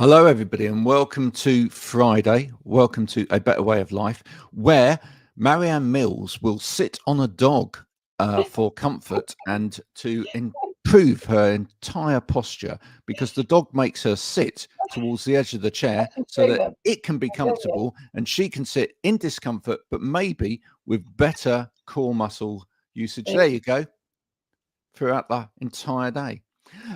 Hello, everybody, and welcome to Friday. Welcome to A Better Way of Life, where Marianne Mills will sit on a dog for comfort and to improve her entire posture, because the dog makes her sit towards the edge of the chair so that it can be comfortable and she can sit in discomfort, but maybe with better core muscle usage. There you go. Throughout the entire day.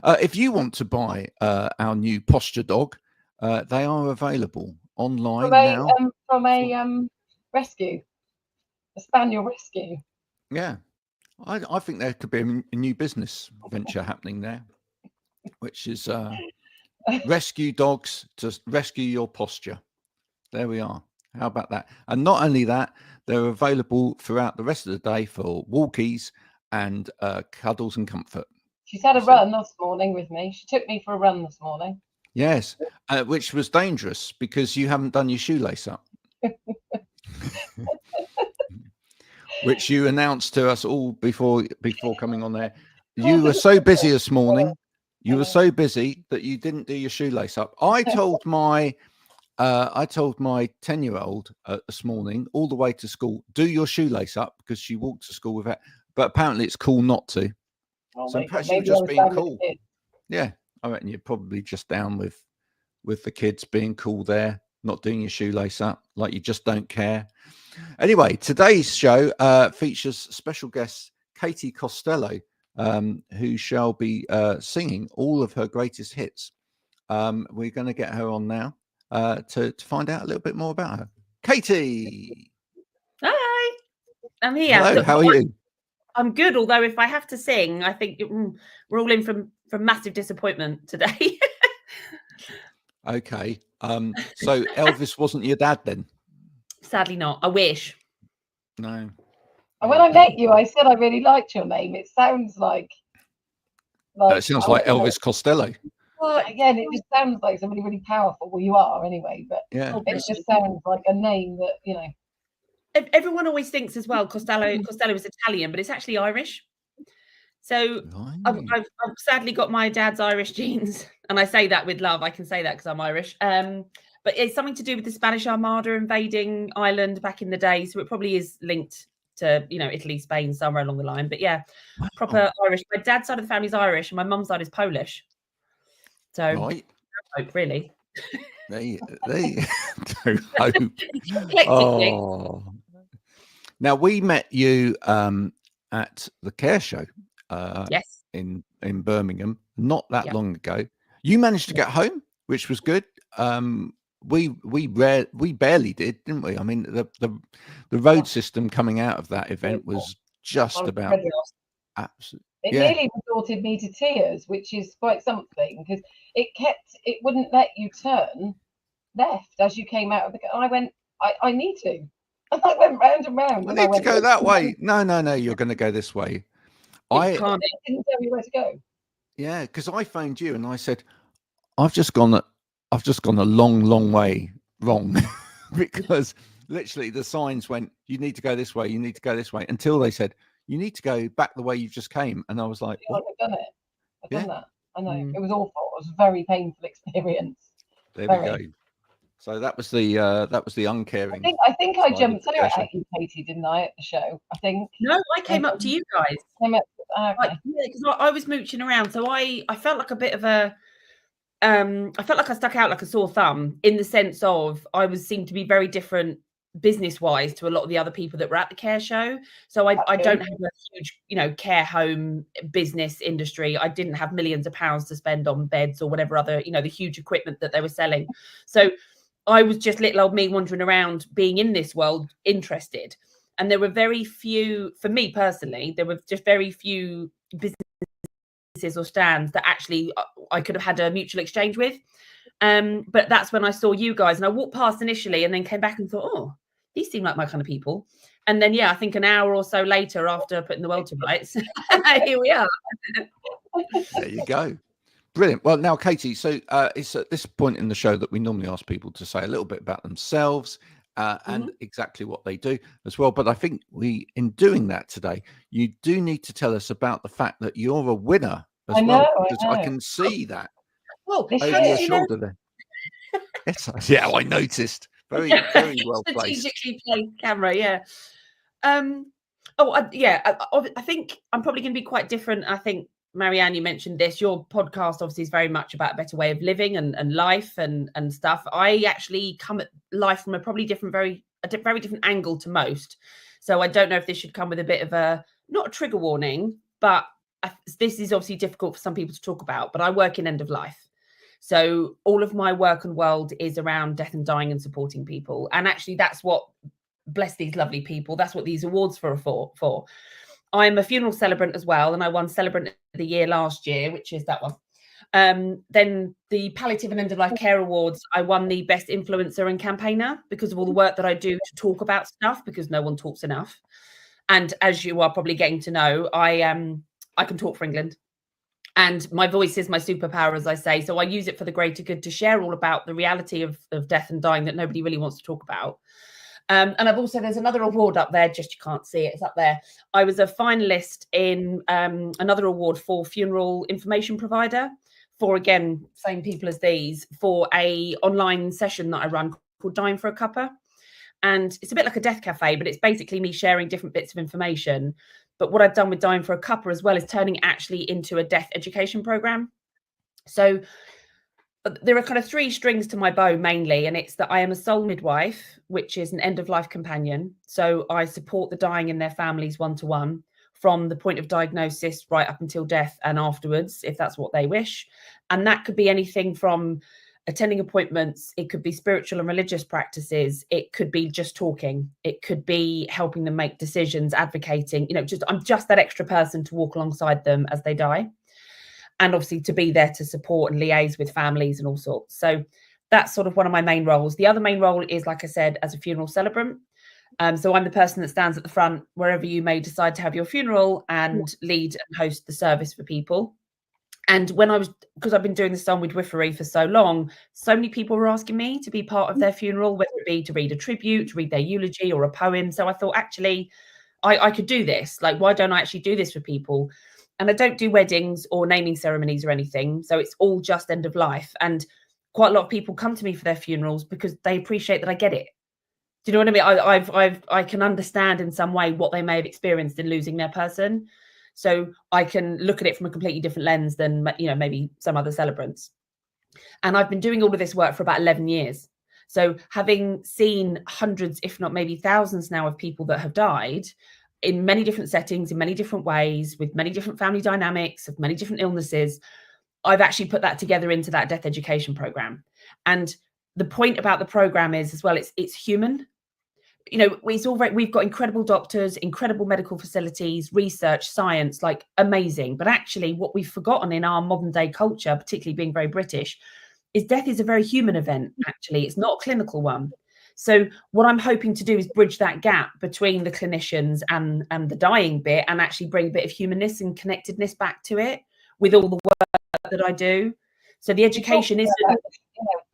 If you want to buy our new posture dog, they are available online now. From a rescue, a spaniel rescue. Yeah, I think there could be a new business venture happening there, which is rescue dogs to rescue your posture. There we are. How about that? And not only that, they're available throughout the rest of the day for walkies and cuddles and comfort. She's had a run this morning with me. She took me for a run this morning. Yes, which was dangerous because you haven't done your shoelace up. Which you announced to us all before coming on there. You were so busy this morning. You were so busy that you didn't do your shoelace up. I told my 10-year-old this morning all the way to school, do your shoelace up, because she walked to school with it. But apparently it's cool not to. Oh, so perhaps you were just being cool. Yeah, I reckon you're probably just down with the kids being cool there, not doing your shoelace up, like you just don't care. Anyway, today's show features special guest Katie Costello, who shall be singing all of her greatest hits. We're going to get her on now to find out a little bit more about her. Katie! Hi! I'm here. Hello, how are you? I'm good, although if I have to sing, I think we're all in from massive disappointment today. Okay. So Elvis wasn't your dad then? Sadly not. I wish. No. When I met you, I said I really liked your name. It sounds like it sounds like Elvis Costello. Well, again, it just sounds like somebody really powerful. Well, you are anyway, but yeah, it just sounds like a name that, you know. Everyone always thinks as well Costello is Italian, but it's actually Irish. So I've sadly got my dad's Irish genes, and I say that with love. I can say that because I'm Irish. But it's something to do with the Spanish Armada invading Ireland back in the day. So it probably is linked to, Italy, Spain, somewhere along the line. But yeah, proper Irish. My dad's side of the family is Irish, and my mum's side is Polish. So really. They don't hope. Oh. Now we met you at the Care Show yes. in Birmingham not that long ago. You managed to get home, which was good. We barely did, didn't we? I mean, the road system coming out of that event was just about absolutely. It nearly resorted me to tears, which is quite something, because it wouldn't let you turn left as you came out of the car. I went, I need to. And I went round and round. I need to go that way. No, you're going to go this way. I didn't tell you where to go. Yeah, because I phoned you and I said, I've just gone a long way wrong because literally the signs went, you need to go this way, you need to go this way, until they said, you need to go back the way you just came. And I was like, I've done it. I've done that. I know. It was awful. It was a very painful experience. There we go. So that was the uncaring. I think I jumped out at you, Katie, didn't I, at the show? I think. No, I came up to you guys. Because I was mooching around, so I felt like a bit of a I felt like I stuck out like a sore thumb, in the sense of I seemed to be very different business-wise to a lot of the other people that were at the Care Show. So I don't have a huge, care home business industry. I didn't have millions of pounds to spend on beds or whatever other, the huge equipment that they were selling. So I was just little old me wandering around, being in this world, interested. And there were very few, for me personally, there were just very few businesses or stands that actually I could have had a mutual exchange with. But that's when I saw you guys, and I walked past initially and then came back and thought, oh, these seem like my kind of people. And then, I think an hour or so later, after putting the world to rights, here we are. There you go. Brilliant. Well, now, Katie, so it's at this point in the show that we normally ask people to say a little bit about themselves and exactly what they do as well. But I think in doing that today, you do need to tell us about the fact that you're a winner as well. Because I can see that over your shoulder there. Yeah, I noticed. Very well placed. Strategically placed camera, yeah. I think I'm probably going to be quite different. I think, Marianne, you mentioned this. Your podcast obviously is very much about a better way of living and life and stuff. I actually come at life from a probably very different angle to most. So I don't know if this should come with a bit of not a trigger warning, but this is obviously difficult for some people to talk about. But I work in end of life. So all of my work and world is around death and dying and supporting people. And actually that's what, bless these lovely people, that's what these awards are for. I'm a funeral celebrant as well, and I won Celebrant of the Year last year, which is that one. Then the Palliative and End of Life Care Awards, I won the Best Influencer and Campaigner because of all the work that I do to talk about stuff, because no one talks enough. And as you are probably getting to know, I can talk for England. And my voice is my superpower, as I say. So I use it for the greater good to share all about the reality of death and dying that nobody really wants to talk about. And I've also, there's another award up there, just you can't see it, it's up there. I was a finalist in another award for funeral information provider for, again, same people as these, for a online session that I run called Dying for a Cuppa. And it's a bit like a death cafe, but it's basically me sharing different bits of information. But what I've done with Dying for a Cuppa as well is turning it actually into a death education program. So there are kind of three strings to my bow mainly, and it's that I am a soul midwife, which is an end-of-life companion. So I support the dying and their families one-to-one from the point of diagnosis right up until death and afterwards, if that's what they wish. And that could be anything from attending appointments, it could be spiritual and religious practices, it could be just talking, it could be helping them make decisions, advocating, I'm just that extra person to walk alongside them as they die. And obviously to be there to support and liaise with families and all sorts. So that's sort of one of my main roles. The other main role is, like I said, as a funeral celebrant. So I'm the person that stands at the front wherever you may decide to have your funeral and lead and host the service for people. And because I've been doing this on midwifery for so long, so many people were asking me to be part of their funeral, whether it be to read a tribute, to read their eulogy or a poem. So I thought, actually, I could do this. Like, why don't I actually do this for people? And I don't do weddings or naming ceremonies or anything. So it's all just end of life. And quite a lot of people come to me for their funerals because they appreciate that I get it. Do you know what I mean? I can understand in some way what they may have experienced in losing their person. So I can look at it from a completely different lens than, maybe some other celebrants. And I've been doing all of this work for about 11 years. So having seen hundreds, if not maybe thousands now of people that have died in many different settings, in many different ways, with many different family dynamics, of many different illnesses, I've actually put that together into that death education program. And the point about the program is as well, it's human. We've got incredible doctors, incredible medical facilities, research, science, like amazing. But actually what we've forgotten in our modern day culture, particularly being very British, is death is a very human event. Actually, it's not a clinical one. So what I'm hoping to do is bridge that gap between the clinicians and the dying bit, and actually bring a bit of humanness and connectedness back to it with all the work that I do. So the education is.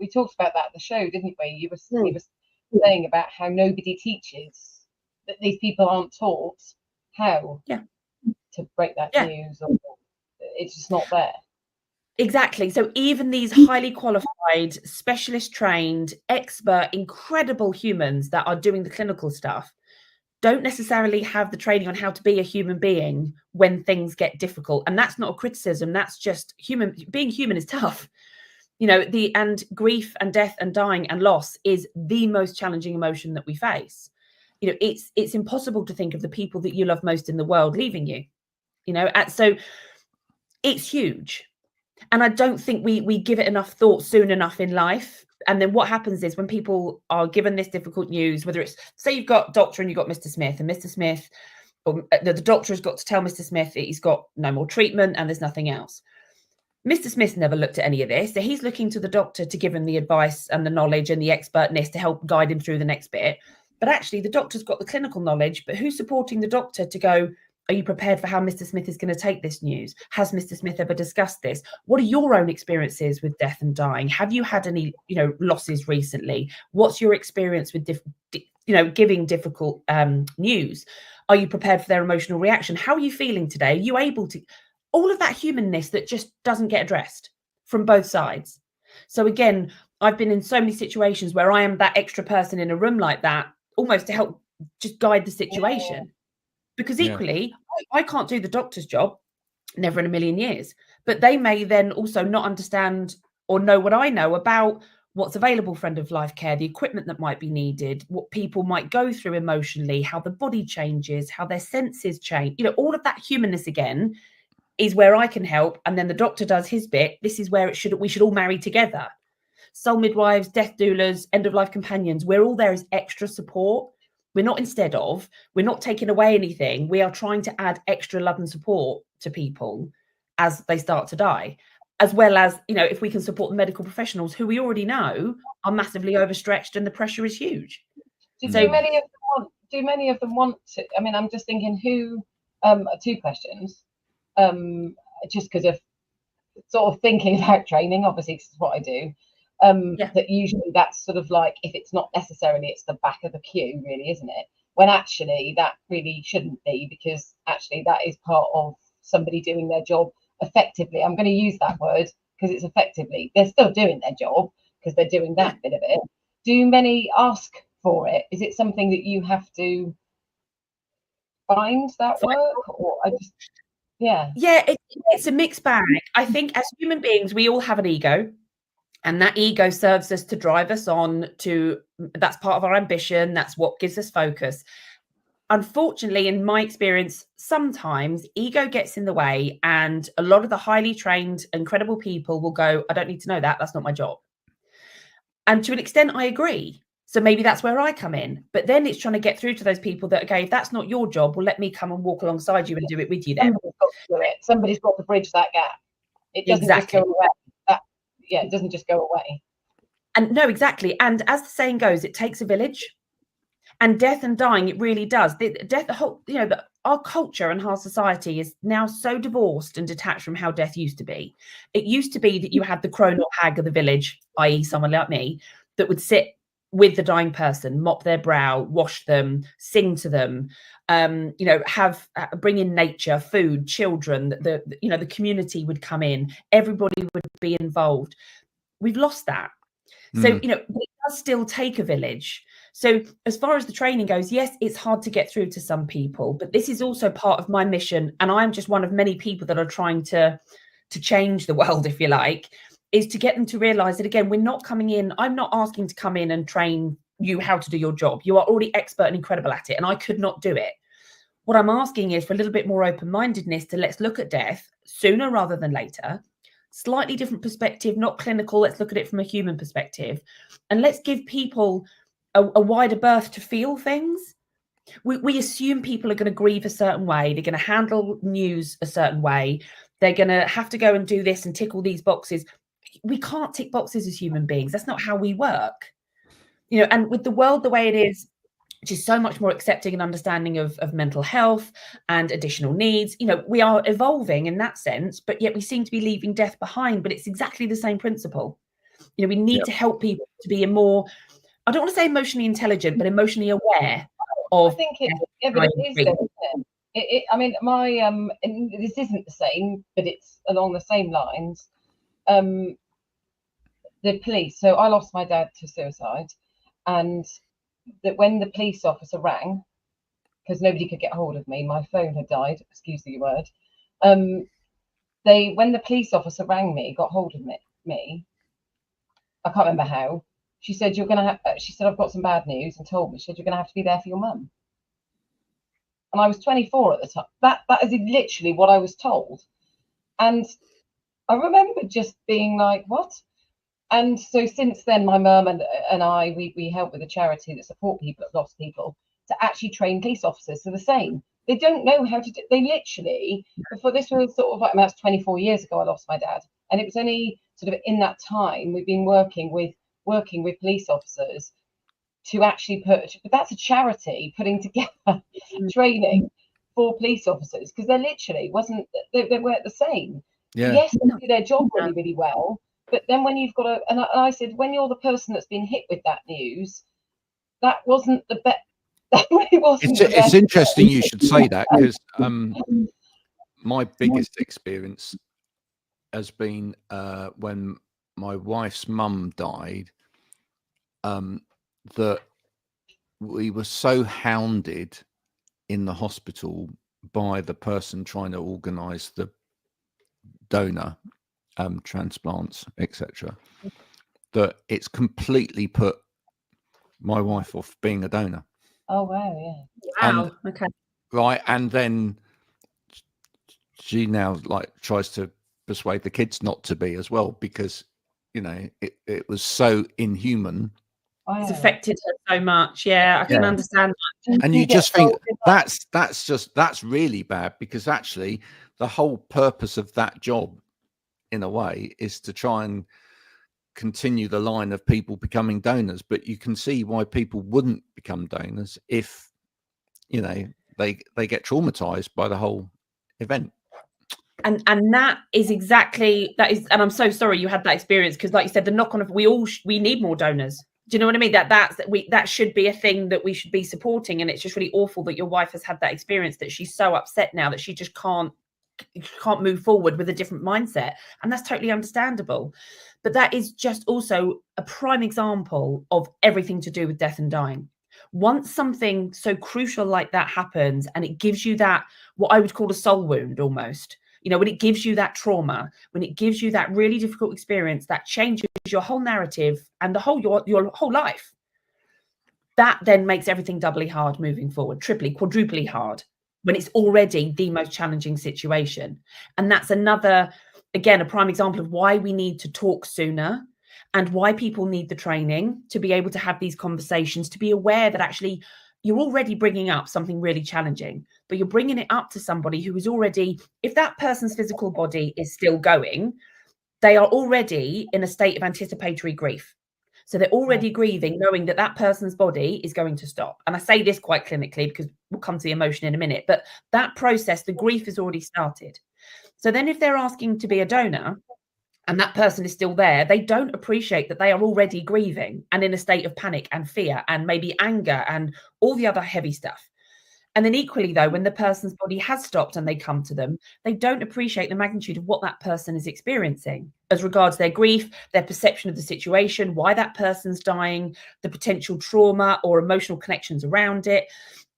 We talked about that at the show, didn't we? You were saying about how nobody teaches, that these people aren't taught how to break that news, or it's just not there. Exactly. So even these highly qualified, specialist trained, expert, incredible humans that are doing the clinical stuff don't necessarily have the training on how to be a human being when things get difficult. And that's not a criticism. That's just human. Being human is tough. And grief and death and dying and loss is the most challenging emotion that we face. It's impossible to think of the people that you love most in the world leaving you, so it's huge. And I don't think we give it enough thought soon enough in life. And then what happens is when people are given this difficult news, whether it's, say you've got doctor and you've got Mr. Smith, and Mr. Smith, or the doctor has got to tell Mr. Smith that he's got no more treatment and there's nothing else. Mr. Smith never looked at any of this. So he's looking to the doctor to give him the advice and the knowledge and the expertness to help guide him through the next bit. But actually the doctor's got the clinical knowledge, but who's supporting the doctor to go, are you prepared for how Mr. Smith is going to take this news? Has Mr. Smith ever discussed this? What are your own experiences with death and dying? Have you had any, losses recently? What's your experience with, giving difficult news? Are you prepared for their emotional reaction? How are you feeling today? Are you able to? All of that humanness that just doesn't get addressed from both sides. So again, I've been in so many situations where I am that extra person in a room like that, almost to help just guide the situation. Because equally, I can't do the doctor's job, never in a million years. But they may then also not understand or know what I know about what's available for end of life care, the equipment that might be needed, what people might go through emotionally, how the body changes, how their senses change. You know, all of that humanness again is where I can help. And then the doctor does his bit. This is where we should all marry together. Soul midwives, death doulas, end of life companions, we're all there as extra support. We're not instead of, we're not taking away anything. We are trying to add extra love and support to people as they start to die, as well as, you know, if we can support the medical professionals who we already know are massively overstretched and the pressure is huge. Do many of them want to? I mean, I'm just thinking who, 2 questions, just because of sort of thinking about training, obviously this is what I do. That usually that's sort of like, if it's not necessarily, it's the back of the queue, really, isn't it? When actually that really shouldn't be, because actually that is part of somebody doing their job effectively. I'm going to use that word because it's effectively. They're still doing their job because they're doing that bit of it. Do many ask for it? Is it something that you have to find that work, or it's a mixed bag. I think as human beings, we all have an ego. And that ego serves us to drive us on to, that's part of our ambition. That's what gives us focus. Unfortunately, in my experience, sometimes ego gets in the way, and a lot of the highly trained, incredible people will go, I don't need to know that. That's not my job. And to an extent, I agree. So maybe that's where I come in. But then it's trying to get through to those people that, okay, if that's not your job, well, let me come and walk alongside you and do it with you then. Somebody's got to do it. Somebody's got to bridge that gap. It doesn't just go away. It doesn't just go away. And no, exactly. And as the saying goes, it takes a village. And death and dying, it really does. Our culture and our society is now so divorced and detached from how death used to be. It used to be that you had the crone or hag of the village, i.e. someone like me, that would sit with the dying person, mop their brow, wash them, sing to them, bring in nature, food, children, the community would come in, everybody would be involved. We've lost that. So, it does still take a village. So as far as the training goes, yes, it's hard to get through to some people, but this is also part of my mission. And I'm just one of many people that are trying to change the world, if you like, is to get them to realize that, again, we're not coming in. I'm not asking to come in and train you how to do your job. You are already expert and incredible at it, and I could not do it. What I'm asking is for a little bit more open-mindedness to let's look at death sooner rather than later. Slightly different perspective, not clinical. Let's look at it from a human perspective. And let's give people a wider berth to feel things. We assume people are going to grieve a certain way. They're going to handle news a certain way. They're going to have to go and do this and tick all these boxes. We can't tick boxes as human beings. That's not how we work. And with the world the way it is, which is so much more accepting and understanding of mental health and additional needs, we are evolving in that sense, but yet we seem to be leaving death behind. But it's exactly the same principle. We need to help people to be a more, I don't want to say emotionally intelligent, but emotionally aware of. I think it is, though, isn't it? I mean, this isn't the same, but it's along the same lines. The police. So I lost my dad to suicide, and that when the police officer rang, because nobody could get hold of me, my phone had died. Excuse the word. When the police officer rang me, got hold of me. I can't remember how. She said, "You're gonna have." She said, "I've got some bad news," and told me. She said, "You're gonna have to be there for your mum." And I was 24 at the time. That is literally what I was told. And I remember just being like, what? And so since then, my mum and I, we help with a charity that support people that lost people to actually train police officers. So the same. They don't know how to do. They literally, before this was sort of like, that's 24 years ago, I lost my dad. And it was only sort of in that time we've been working with police officers to actually but that's a charity putting together training for police officers, because they literally they weren't the same. Yes, they do their job really, really well, but then when you've got and I said, when you're the person that's been hit with that news, that wasn't the best. That really wasn't. It's interesting you should say that, because my biggest experience has been when my wife's mum died, that we were so hounded in the hospital by the person trying to organise the donor transplants, etc., that it's completely put my wife off being a donor. Oh wow, yeah. Wow. Okay. Right, and then she now like tries to persuade the kids not to be as well, because it was so inhuman. Wow. It's affected her so much. Yeah, I can understand that. And you just think that's really bad, because actually the whole purpose of that job, in a way, is to try and continue the line of people becoming donors. But you can see why people wouldn't become donors if they get traumatized by the whole event. And that is exactly that is, and I'm so sorry you had that experience, because like you said, the knock-on of we need more donors. Do you know what I mean? That should be a thing that we should be supporting. And it's just really awful that your wife has had that experience, that she's so upset now that she just can't move forward with a different mindset. And that's totally understandable. But that is just also a prime example of everything to do with death and dying. Once something so crucial like that happens, and it gives you that, what I would call a soul wound almost, when it gives you that trauma, when it gives you that really difficult experience that changes your whole narrative and your whole life, that then makes everything doubly hard moving forward, triply, quadruply hard, when it's already the most challenging situation. And that's another, again, a prime example of why we need to talk sooner, and why people need the training to be able to have these conversations, to be aware that actually you're already bringing up something really challenging, but you're bringing it up to somebody who is already, if that person's physical body is still going, they are already in a state of anticipatory grief. So they're already grieving, knowing that that person's body is going to stop. And I say this quite clinically because we'll come to the emotion in a minute, but that process, the grief has already started. So then if they're asking to be a donor, and that person is still there, they don't appreciate that they are already grieving and in a state of panic and fear and maybe anger and all the other heavy stuff. And then equally, though, when the person's body has stopped and they come to them, they don't appreciate the magnitude of what that person is experiencing as regards their grief, their perception of the situation, why that person's dying, the potential trauma or emotional connections around it.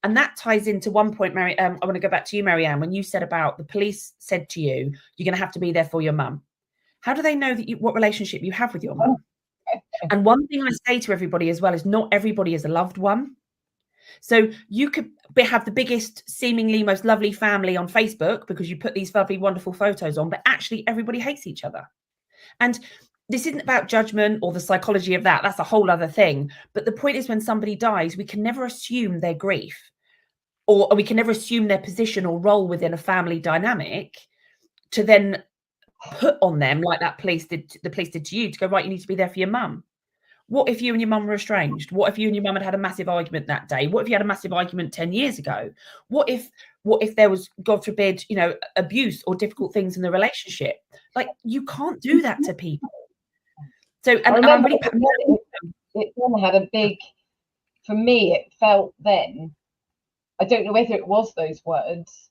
And that ties into one point, I want to go back to you, Marianne, when you said about the police said to you, you're going to have to be there for your mum. How do they know that what relationship you have with your mum? And one thing I say to everybody as well is not everybody is a loved one. So you could have the biggest, seemingly most lovely family on Facebook because you put these lovely, wonderful photos on, but actually everybody hates each other. And this isn't about judgment or the psychology of that. That's a whole other thing. But the point is, when somebody dies, we can never assume their grief, or we can never assume their position or role within a family dynamic to then put on them like the police did to you, to go, right, you need to be there for your mum. What if you and your mum were estranged? What if you and your mum had a massive argument that day? What if you had a massive argument 10 years ago? What if there was, God forbid, abuse or difficult things in the relationship? Like, you can't do that to people. So, and I'm really it then had a big, for me, it felt then, I don't know whether it was those words,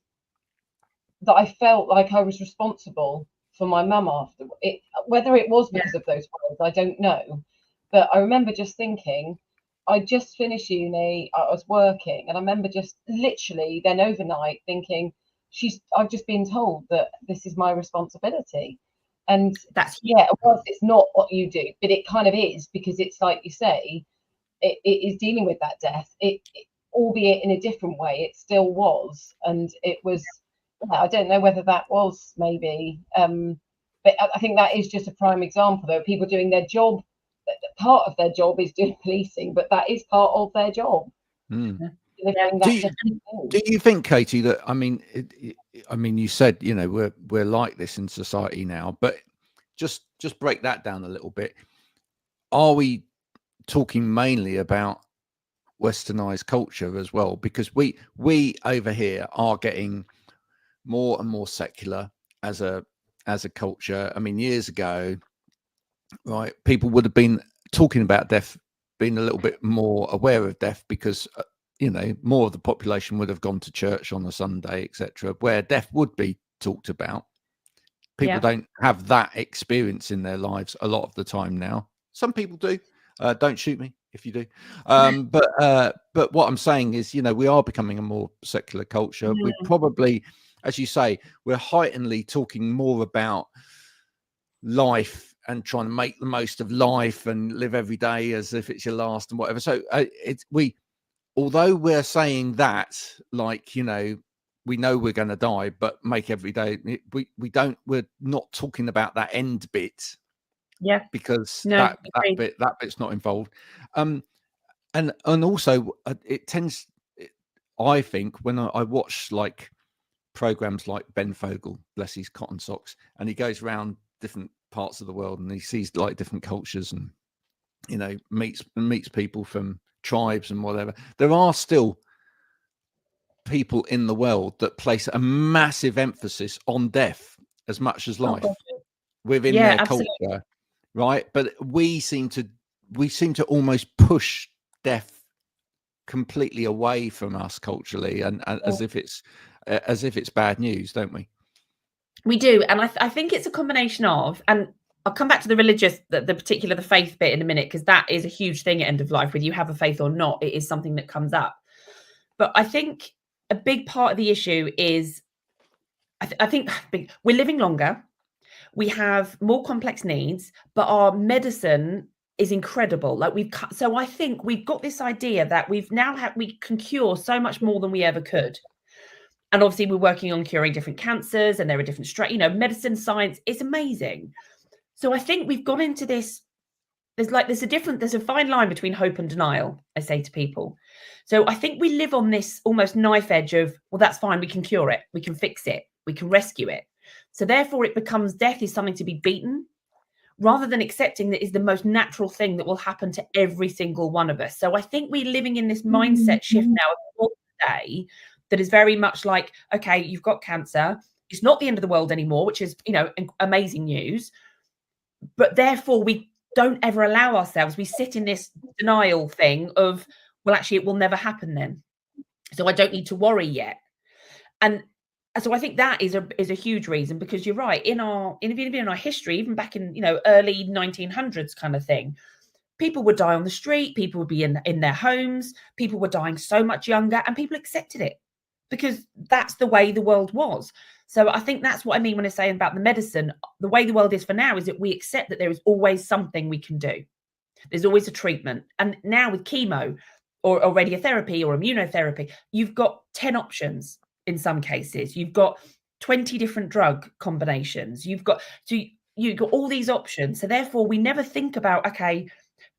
that I felt like I was responsible for my mum after it. Whether it was because of those words, I don't know. But I remember just thinking, I just finished uni, I was working, and I remember just literally then overnight thinking, I've just been told that this is my responsibility. And it's not what you do, but it kind of is, because it's like you say, it is dealing with that death. It albeit in a different way, it still was. And it was, I don't know whether that was maybe, but I think that is just a prime example, though, people doing their job. Part of their job is doing policing, but that is part of their job. Do you think, Katie, that I mean, you said we're like this in society now, but just break that down a little bit. Are we talking mainly about westernized culture as well? Because we over here are getting more and more secular as a culture. I mean, years ago, right, people would have been talking about death, being a little bit more aware of death, because more of the population would have gone to church on a Sunday, etc., where death would be talked about. people don't have that experience in their lives a lot of the time now. Some people do. Don't shoot me if you do. But what I'm saying is, you know, we are becoming a more secular culture. We probably, as you say, we're heightenedly talking more about life and trying to make the most of life and live every day as if it's your last and whatever. So although we're saying that, like, you know, we know we're going to die, but make every day, we're not talking about that end bit. Yeah, because that bit's not involved. And also it tends, I think, when I watch like programs like Ben Fogle, bless his cotton socks, and he goes around different parts of the world and he sees like different cultures and, you know, meets people from tribes and whatever. There are still people in the world that place a massive emphasis on death as much as life within their culture, right? But we seem to almost push death completely away from us culturally, and as if it's bad news, don't we? We do, and I think it's a combination of, and I'll come back to the religious, the faith bit in a minute, because that is a huge thing at end of life. Whether you have a faith or not, it is something that comes up. But I think a big part of the issue is, I think we're living longer. We have more complex needs, but our medicine is incredible. Like so I think we've got this idea that we can cure so much more than we ever could. And obviously we're working on curing different cancers, and there are different medicine, science, it's amazing. So I think we've gone into this, there's a fine line between hope and denial, I say to people. So I think we live on this almost knife edge of, well, that's fine, we can cure it, we can fix it, we can rescue it. So therefore it becomes death is something to be beaten, rather than accepting that is the most natural thing that will happen to every single one of us. So I think we're living in this mindset shift now today that is very much like, okay, you've got cancer, it's not the end of the world anymore, which is, you know, amazing news. But therefore we don't ever allow ourselves, we sit in this denial thing of, well, actually it will never happen then, so I don't need to worry yet. And so I think that is a huge reason, because you're right, in our history, even back in, you know, early 1900s kind of thing, people would die on the street, people would be in their homes, people were dying so much younger, and people accepted it because that's the way the world was. So I think that's what I mean when I say about the medicine. The way the world is for now is that we accept that there is always something we can do. There's always a treatment. And now with chemo or radiotherapy or immunotherapy, you've got 10 options in some cases. You've got 20 different drug combinations. You've got all these options. So therefore, we never think about, okay,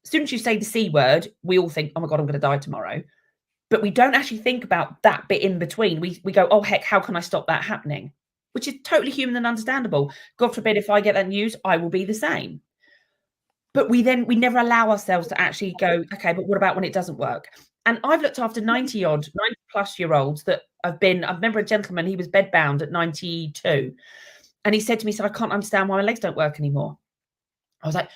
as soon as you say the C word, we all think, oh my God, I'm going to die tomorrow. But we don't actually think about that bit in between. We go, oh, heck, how can I stop that happening? Which is totally human and understandable. God forbid, if I get that news, I will be the same. But we never allow ourselves to actually go, okay, but what about when it doesn't work? And I've looked after 90 plus year olds that I remember a gentleman, he was bedbound at 92. And he said to me, I can't understand why my legs don't work anymore. I was like,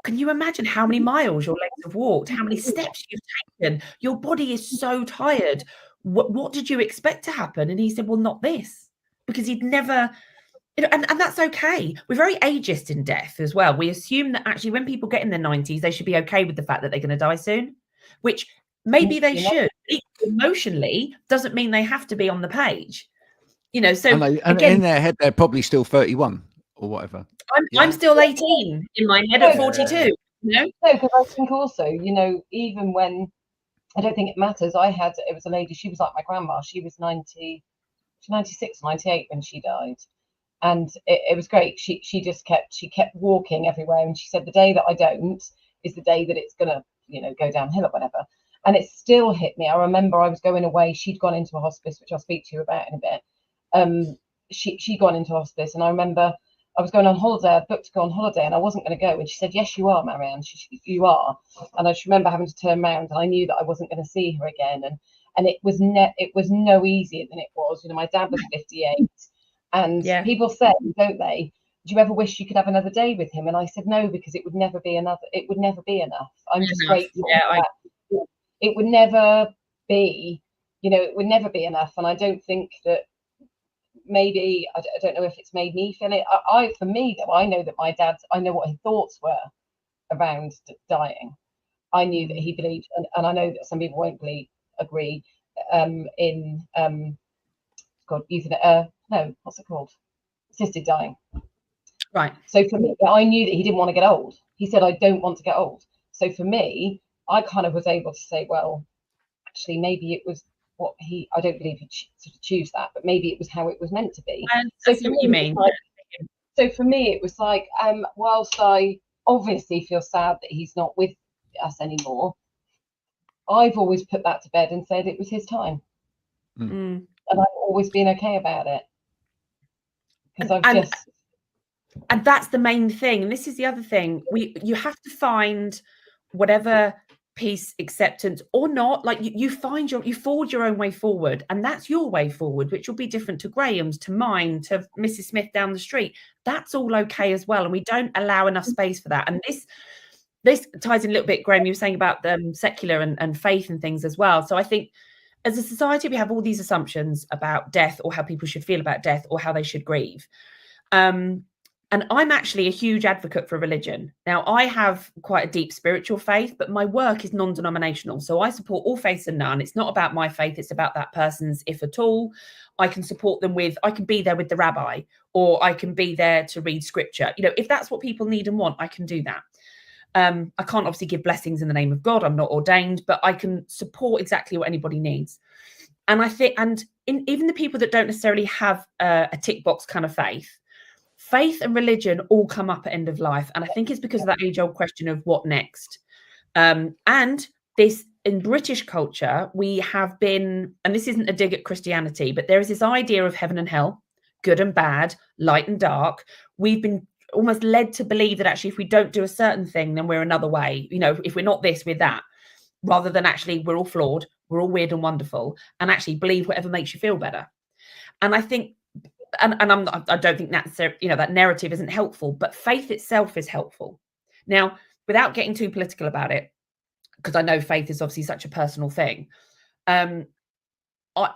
can you imagine how many miles your legs have walked, how many steps you've taken? Your body is so tired. What did you expect to happen? And he said, well, not this, because he'd never, you know, and that's okay. We're very ageist in death as well. We assume that actually when people get in their 90s, they should be okay with the fact that they're going to die soon, which maybe they should. Emotionally doesn't mean they have to be on the page, you know. So and again, in their head, they're probably still 31 or whatever. I'm still 18 in my head at 42. You know? No, because I think also, you know, even when, I don't think it matters. It was a lady, she was like my grandma. She was 96, 98 when she died. And it was great. She kept walking everywhere. And she said, the day that I don't is the day that it's going to, you know, go downhill or whatever. And it still hit me. I remember I was going away. She'd gone into a hospice, which I'll speak to you about in a bit. She'd gone into hospice. And I remember I was going on holiday. I booked to go on holiday and I wasn't going to go. And she said, yes, you are, Marianne. You are. And I just remember having to turn around, and I knew that I wasn't going to see her again. And it was no easier than it was. You know, my dad was 58. And people say, don't they, do you ever wish you could have another day with him? And I said, no, because it would never be enough. I'm just grateful that it would never be, you know, it would never be enough. And I don't think that maybe I don't know if it's made me feel it. For me though, I know that my dad, I know what his thoughts were around dying. I knew that he believed, and I know that some people won't agree in what's it called? Assisted dying. Right. So for me, I knew that he didn't want to get old. He said, I don't want to get old. So for me, I kind of was able to say, well, actually, maybe it was what I don't believe he sort of choose that, but maybe it was how it was meant to be. So for me, you mean. So for me, it was like, whilst I obviously feel sad that he's not with us anymore, I've always put that to bed and said it was his time. And I've always been okay about it. Because and that's the main thing. And this is the other thing. You have to find whatever peace, acceptance or not, like you forge your own way forward, and that's your way forward, which will be different to Graham's, to mine, to Mrs. Smith down the street. That's all okay as well, and we don't allow enough space for that. And this ties in a little bit, Graham, you were saying about secular and faith and things as well. So I think as a society, we have all these assumptions about death, or how people should feel about death, or how they should grieve. And I'm actually a huge advocate for religion. Now, I have quite a deep spiritual faith, but my work is non-denominational. So I support all faiths and none. It's not about my faith. It's about that person's, if at all. I can support them I can be there with the rabbi, or I can be there to read scripture. If that's what people need and want, I can do that. I can't obviously give blessings in the name of God. I'm not ordained, but I can support exactly what anybody needs. And I think, even the people that don't necessarily have a tick box kind of faith and religion all come up at end of life. And I think it's because of that age-old question of what next. And this, in British culture, we have been, and this isn't a dig at Christianity, but there is this idea of heaven and hell, good and bad, light and dark. We've been almost led to believe that actually if we don't do a certain thing, then we're another way. If we're not this, we're that, rather than actually we're all flawed, we're all weird and wonderful, and actually believe whatever makes you feel better. And I think, and I don't think that narrative isn't helpful, but faith itself is helpful. Now, without getting too political about it, because I know faith is obviously such a personal thing, I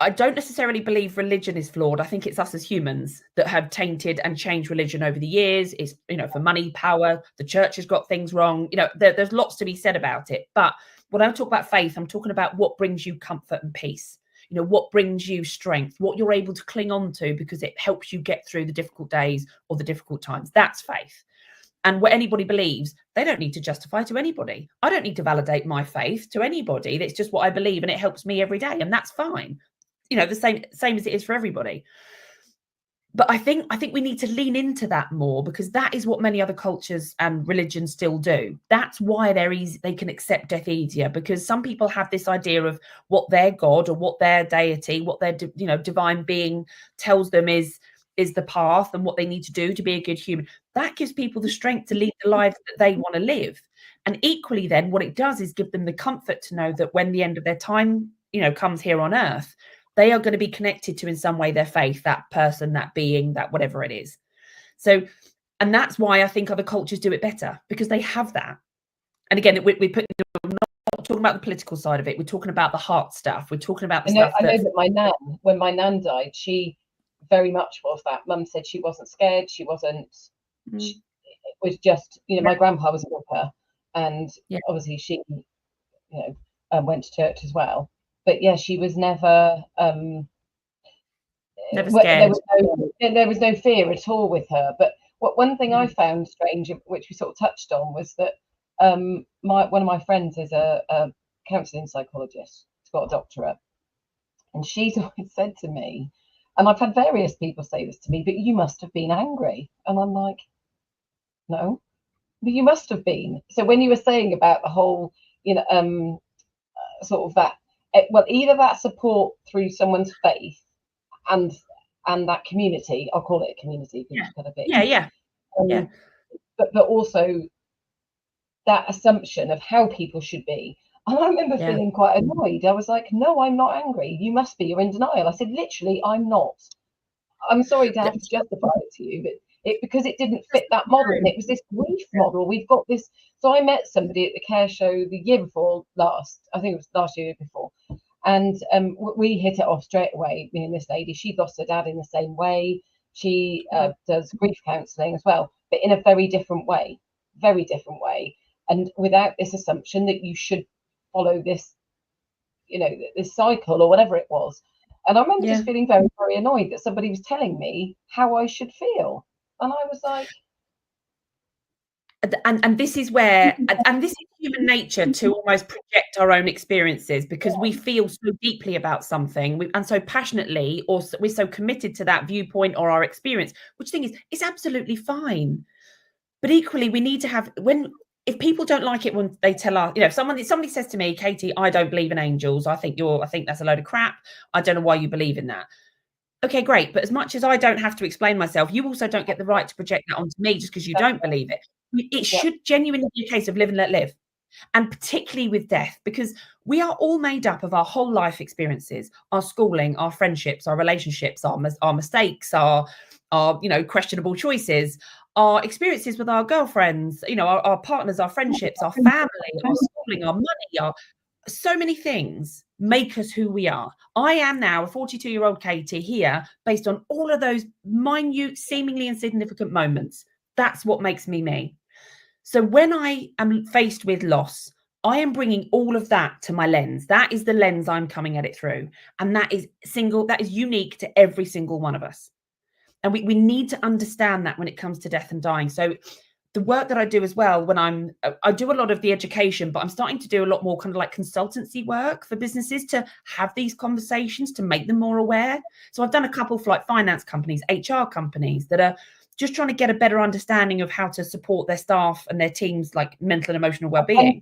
don't necessarily believe religion is flawed. I think it's us as humans that have tainted and changed religion over the years. It's, for money, power, the church has got things wrong. There's lots to be said about it. But when I talk about faith, I'm talking about what brings you comfort and peace. What brings you strength, what you're able to cling on to because it helps you get through the difficult days or the difficult times. That's faith. And what anybody believes, they don't need to justify to anybody. I don't need to validate my faith to anybody. That's just what I believe, and it helps me every day, and that's fine. The same as it is for everybody. But I think we need to lean into that more, because that is what many other cultures and religions still do. That's why they can accept death easier, because some people have this idea of what their God or what their deity, what their divine being tells them is the path and what they need to do to be a good human. That gives people the strength to lead the lives that they want to live. And equally then what it does is give them the comfort to know that when the end of their time, comes here on earth, they are going to be connected to in some way their faith, that person, that being, that whatever it is. So, and that's why I think other cultures do it better, because they have that. And again, we're not talking about the political side of it. We're talking about the heart stuff. We're talking about the stuff. I know that when my nan died, she very much was that. Mum said she wasn't scared. She wasn't. It was just, my grandpa was with her, and obviously she, went to church as well. But yeah, she was never scared. There was no fear at all with her. But one thing I found strange, which we sort of touched on, was that one of my friends is a counselling psychologist. She's got a doctorate, and she's always said to me, and I've had various people say this to me, but you must have been angry. And I'm like, no, but you must have been. So when you were saying about the whole, sort of that, either that support through someone's faith and that community, I'll call it a community, because it's kind of big. But also that assumption of how people should be. And I remember feeling quite annoyed. I was like, no, I'm not angry. You must be. You're in denial. I said, literally, I'm not. I'm sorry to have to justify it to you, but because it didn't fit that model. And it was this grief model. We've got this. So I met somebody at the care show the year before last. I think it was last year before. And we hit it off straight away. Me and this lady, she lost her dad in the same way. She does grief counselling as well, but in a very different way, and without this assumption that you should follow this, this cycle or whatever it was. And I remember just feeling very, very annoyed that somebody was telling me how I should feel, and I was like, and this is where, and this is human nature, to almost project our own experiences, because we feel so deeply about something, and so passionately, or we're so committed to that viewpoint or our experience, which thing is, it's absolutely fine. But equally, we need to have, if people don't like it when they tell us, if somebody says to me, Katie, I don't believe in angels, I think that's a load of crap, I don't know why you believe in that. Okay, great. But as much as I don't have to explain myself, you also don't get the right to project that onto me just because you don't believe it. It should genuinely be a case of live and let live. And particularly with death, because we are all made up of our whole life experiences, our schooling, our friendships, our relationships, our mistakes, our questionable choices, our experiences with our girlfriends, our partners, our friendships, our family, our schooling, our money, so many things make us who we are. I am now a 42-year-old Katie here based on all of those minute, seemingly insignificant moments. That's what makes me me. So when I am faced with loss, I am bringing all of that to my lens. That is the lens I'm coming at it through. And that is unique to every single one of us. And we need to understand that when it comes to death and dying. So the work that I do as well, I do a lot of the education, but I'm starting to do a lot more kind of like consultancy work for businesses to have these conversations, to make them more aware. So I've done a couple for like finance companies, HR companies that are just trying to get a better understanding of how to support their staff and their teams, like mental and emotional well-being.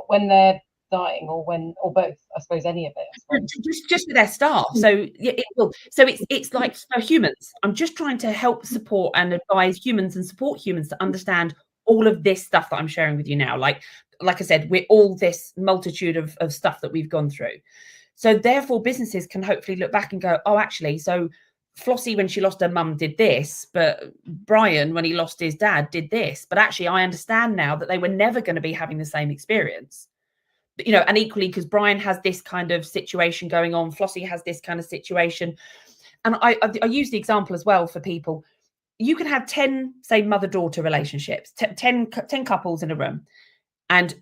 When they're dying, or both, I suppose, any of it. Just with their staff. So it's like for humans. I'm just trying to help support and advise humans and support humans to understand all of this stuff that I'm sharing with you now. Like I said, we're all this multitude of stuff that we've gone through. So therefore, businesses can hopefully look back and go, oh, actually, so Flossie, when she lost her mum, did this, but Brian, when he lost his dad, did this. But actually, I understand now that they were never going to be having the same experience. And equally, because Brian has this kind of situation going on, Flossie has this kind of situation. And I use the example as well for people. You can have 10, say, mother-daughter relationships, 10 couples in a room. And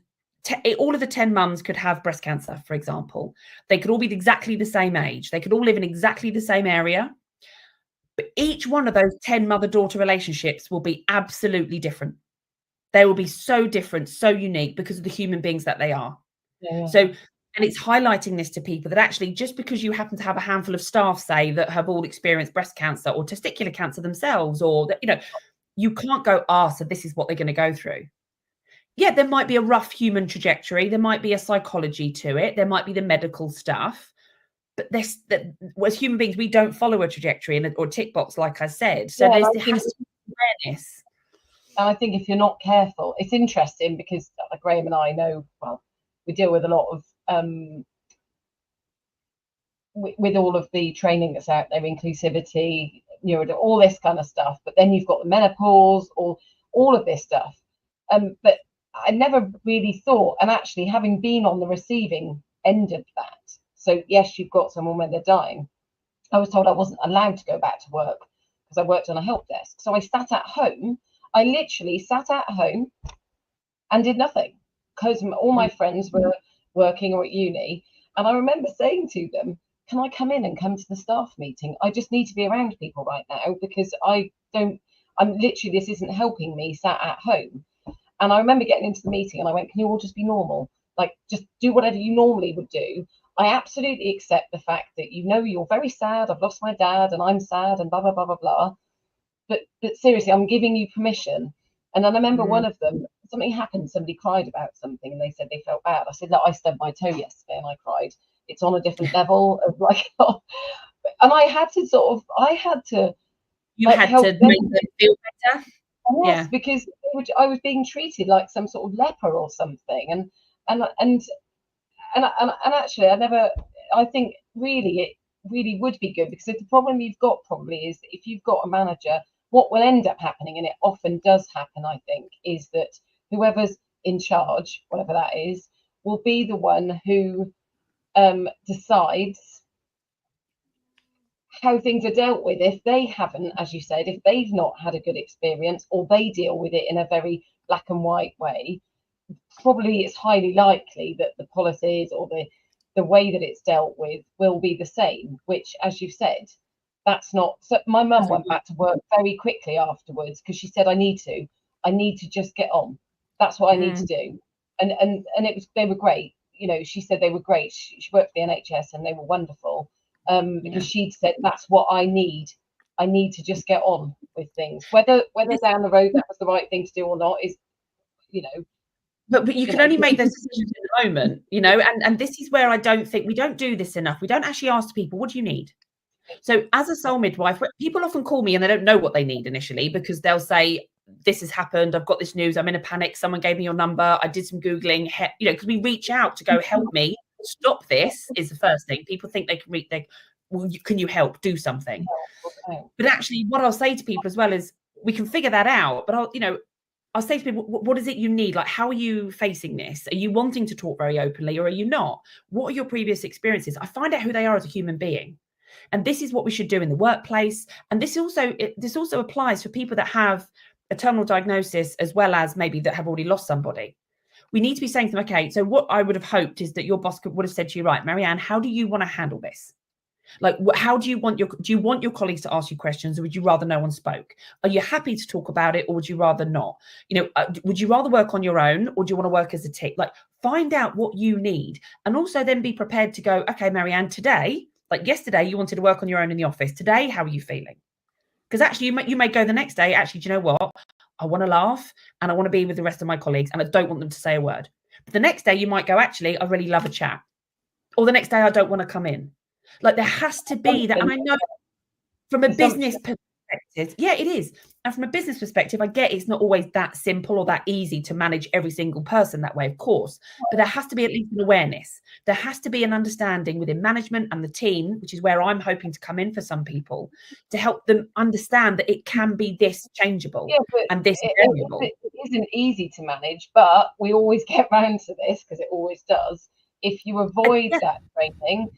all of the 10 mums could have breast cancer, for example. They could all be exactly the same age. They could all live in exactly the same area. But each one of those 10 mother-daughter relationships will be absolutely different. They will be so different, so unique because of the human beings that they are. Yeah. So, and it's highlighting this to people that actually just because you happen to have a handful of staff, say, that have all experienced breast cancer or testicular cancer themselves, or that, you can't go, so this is what they're going to go through. Yeah, there might be a rough human trajectory. There might be a psychology to it. There might be the medical stuff. But as human beings, we don't follow a trajectory or tick box, like I said. So there has to be awareness. And I think if you're not careful, it's interesting because Graham and I know, well, we deal with a lot of, with all of the training that's out there, inclusivity, all this kind of stuff. But then you've got the menopause, all of this stuff. But I never really thought, and actually having been on the receiving end of that, so yes, you've got someone when they're dying. I was told I wasn't allowed to go back to work because I worked on a help desk. So I sat at home. I literally sat at home and did nothing because all my friends were working or at uni. And I remember saying to them, can I come in and come to the staff meeting? I just need to be around people right now because this isn't helping me sat at home. And I remember getting into the meeting and I went, can you all just be normal? Like, just do whatever you normally would do. I absolutely accept the fact that, you're very sad. I've lost my dad and I'm sad and blah, blah, blah, blah, blah. But seriously, I'm giving you permission. And then I remember one of them, something happened. Somebody cried about something and they said they felt bad. I said, look, I stubbed my toe yesterday and I cried. It's on a different level of like, and I had to You had to make them feel better. Yes, because I was being treated like some sort of leper or something. And actually, I think really it really would be good, because if the problem you've got probably is if you've got a manager, what will end up happening, and it often does happen, I think, is that whoever's in charge, whatever that is, will be the one who decides how things are dealt with. If they haven't, as you said, if they've not had a good experience, or they deal with it in a very black and white way, probably it's highly likely that the policies or the way that it's dealt with will be the same, which, as you've said, that's not. So my mum went back to work very quickly afterwards because she said, I need to just get on. That's what I need to do. And it was, they were great. You know, she said they were great. She worked for the NHS and they were wonderful. Because she'd said, that's what I need. I need to just get on with things. Whether down the road that was the right thing to do or not is, you know. But you can only make those decisions in the moment, you know, and this is where I don't think we don't do this enough. We don't actually ask people, what do you need? So as a soul midwife, people often call me and they don't know what they need initially, because they'll say, this has happened, I've got this news, I'm in a panic, someone gave me your number, I did some Googling, you know, because we reach out to go, help me, stop this is the first thing. People think they can read, well, can you help, do something? But actually what I'll say to people as well is, we can figure that out, but I'll say to people, what is it you need? Like, how are you facing this? Are you wanting to talk very openly, or are you not? What are your previous experiences? I find out who they are as a human being. And this is what we should do in the workplace. And this also applies for people that have a terminal diagnosis, as well as maybe that have already lost somebody. We need to be saying to them, okay, so what I would have hoped is that your boss would have said to you, right, Marianne, how do you want to handle this? Like, how do you want your colleagues to ask you questions, or would you rather no one spoke? Are you happy to talk about it, or would you rather not? You know, would you rather work on your own, or do you want to work as a team? Like, find out what you need, and also then be prepared to go, okay, Marianne, today, like yesterday, you wanted to work on your own in the office. Today, how are you feeling? Because actually, you may go the next day, actually, do you know what? I want to laugh and I want to be with the rest of my colleagues and I don't want them to say a word. But the next day, you might go, actually, I really love a chat. Or the next day, I don't want to come in. Like, there has to be that. And I know from a business perspective, yeah, it is. And from a business perspective, I get it's not always that simple or that easy to manage every single person that way, of course. But there has to be at least an awareness. There has to be an understanding within management and the team, which is where I'm hoping to come in for some people, to help them understand that it can be this changeable and this variable. It isn't easy to manage, but we always get round to this, because it always does. If you avoid that training,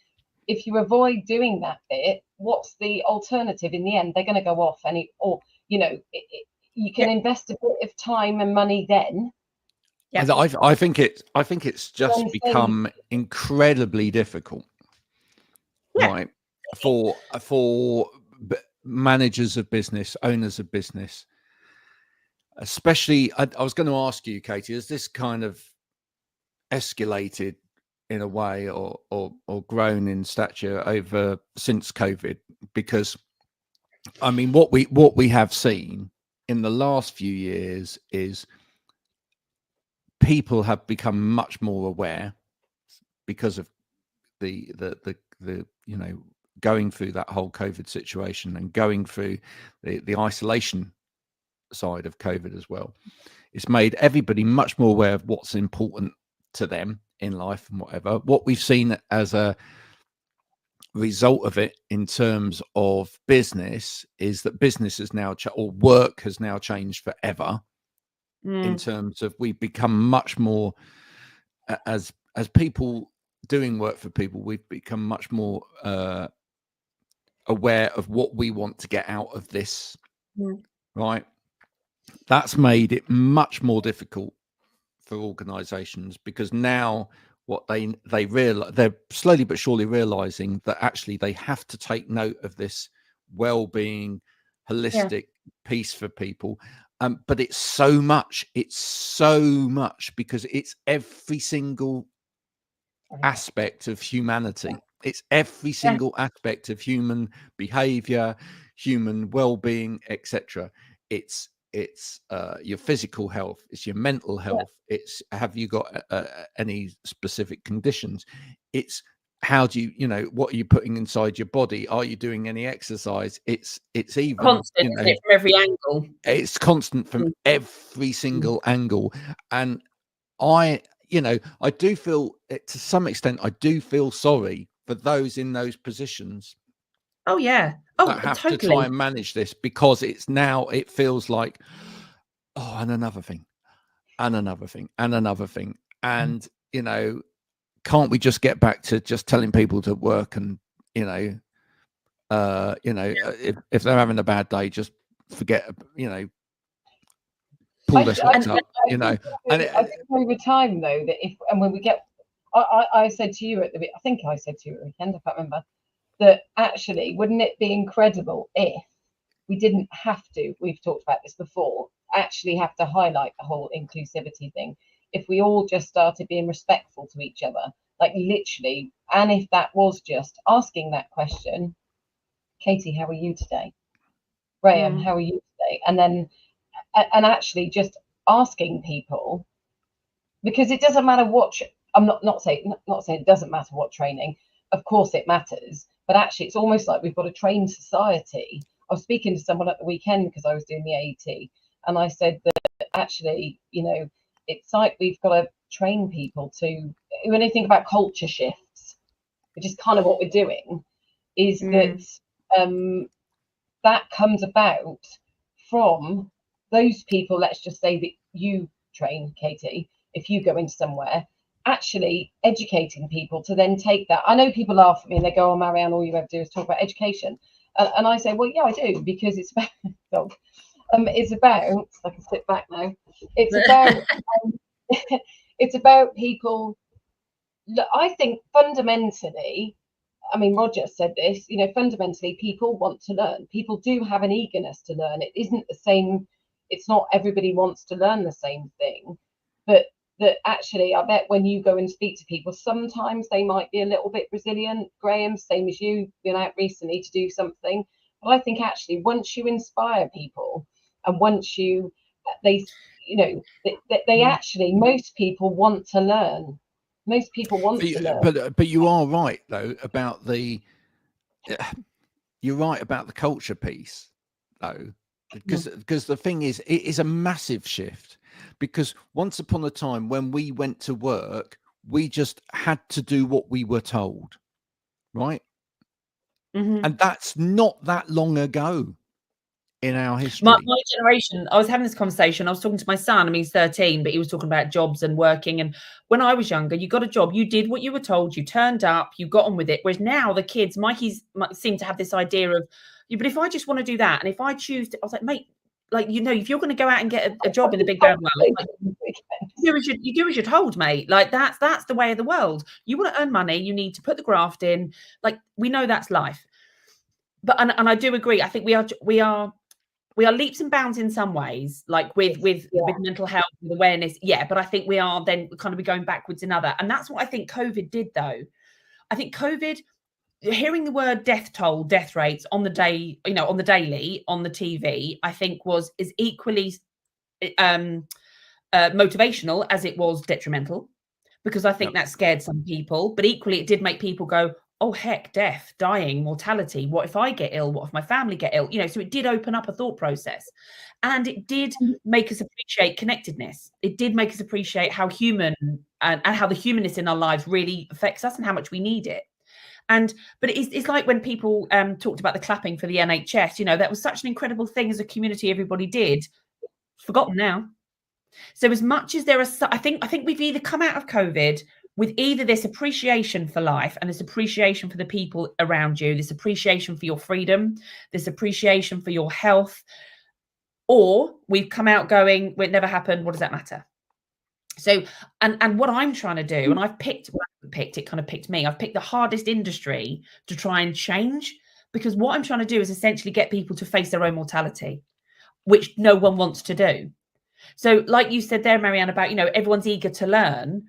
if you avoid doing that bit, what's the alternative in the end? They're going to go off, you can invest a bit of time and money then. Yeah. I think it's just become incredibly difficult, right, for managers of business, owners of business, especially. I was going to ask you, Katie, has this kind of escalated in a way, or grown in stature over since COVID? Because I mean, what we have seen in the last few years is people have become much more aware because of the going through that whole COVID situation and going through the isolation side of COVID as well. It's made everybody much more aware of what's important to them in life and whatever. What we've seen as a result of it in terms of business is that business is now or work has now changed forever. In terms of, we've become much more as people doing work for people, we've become much more aware of what we want to get out of this. Right, that's made it much more difficult for organizations, because now what they realize, they're slowly but surely realizing that actually they have to take note of this well-being, holistic piece for people. But it's so much because it's every single aspect of humanity. It's every single aspect of human behavior, human well-being, etc. It's your physical health, it's your mental health, it's have you got any specific conditions, it's how do you what are you putting inside your body, are you doing any exercise, it's even constant, from every angle. It's constant from every single angle. And I do feel, to some extent, I do feel sorry for those in those positions. That have to try and manage this, because it feels like, and another thing, and another thing, and another thing. And, can't we just get back to just telling people to work and, if they're having a bad day, just forget, pull their socks up, I think over time, though, that when we get, I said to you I think I said to you at the weekend, I can't remember, that actually, wouldn't it be incredible if we didn't have to, we've talked about this before, actually have to highlight the whole inclusivity thing. If we all just started being respectful to each other, like literally, and if that was just asking that question, Katie, how are you today? Graham, how are you today? And then, and actually just asking people, because it doesn't matter what, I'm not saying it doesn't matter what training, of course it matters, but actually it's almost like we've got a trained society. I was speaking to someone at the weekend because I was doing the AET, and I said that actually, it's like we've got to train people to, when you think about culture shifts, which is kind of what we're doing, is that that comes about from those people. Let's just say that you train, Katie, if you go into somewhere, actually educating people to then take that. I know people laugh at me and they go, oh, Marianne, all you ever do is talk about education. And I say, well, yeah, I do, because it's about, it's about, I can sit back now, it's about, it's about people. I think fundamentally, I mean, Roger said this, fundamentally people want to learn. People do have an eagerness to learn. It isn't the same. It's not everybody wants to learn the same thing, but that actually, I bet when you go and speak to people, sometimes they might be a little bit resilient. Graham, same as you, been out recently to do something. But I think actually, once you inspire people, and once they actually, most people want to learn. Most people want to learn. But you are right though about you're right about the culture piece though, because the thing is, it is a massive shift. Because once upon a time when we went to work, we just had to do what we were told, right? And that's not that long ago in our history. My generation, I was having this conversation. I was talking to my son. I mean, he's 13, but he was talking about jobs and working. And when I was younger, you got a job, you did what you were told, you turned up, you got on with it. Whereas now the kids, Mikey's seem to have this idea of, but if I just want to do that, and if I choose to, I was like, mate, like, if you're going to go out and get a job in the big bad world, like, you do as you're told, mate. Like that's the way of the world. You want to earn money, you need to put the graft in. Like, we know that's life. But and I do agree. I think we are leaps and bounds in some ways, like with mental health, with awareness. Yeah, but I think we are then kind of going backwards in other. And that's what I think COVID did, though. I think COVID, hearing the word death toll, death rates on the day, on the daily, on the TV, I think is equally motivational as it was detrimental, because I think that scared some people, but equally it did make people go, oh, heck, death, dying, mortality. What if I get ill? What if my family get ill? So it did open up a thought process, and it did make us appreciate connectedness. It did make us appreciate how human and how the humanness in our lives really affects us and how much we need it. But it's like when people talked about the clapping for the NHS, that was such an incredible thing as a community, everybody did. Forgotten now. So as much as there are, I think we've either come out of COVID with either this appreciation for life and this appreciation for the people around you, this appreciation for your freedom, this appreciation for your health, or we've come out going, well, it never happened, what does that matter? So, and what I'm trying to do, and it kind of picked me, I've picked the hardest industry to try and change, because what I'm trying to do is essentially get people to face their own mortality, which no one wants to do. So like you said there, Marianne, about, everyone's eager to learn.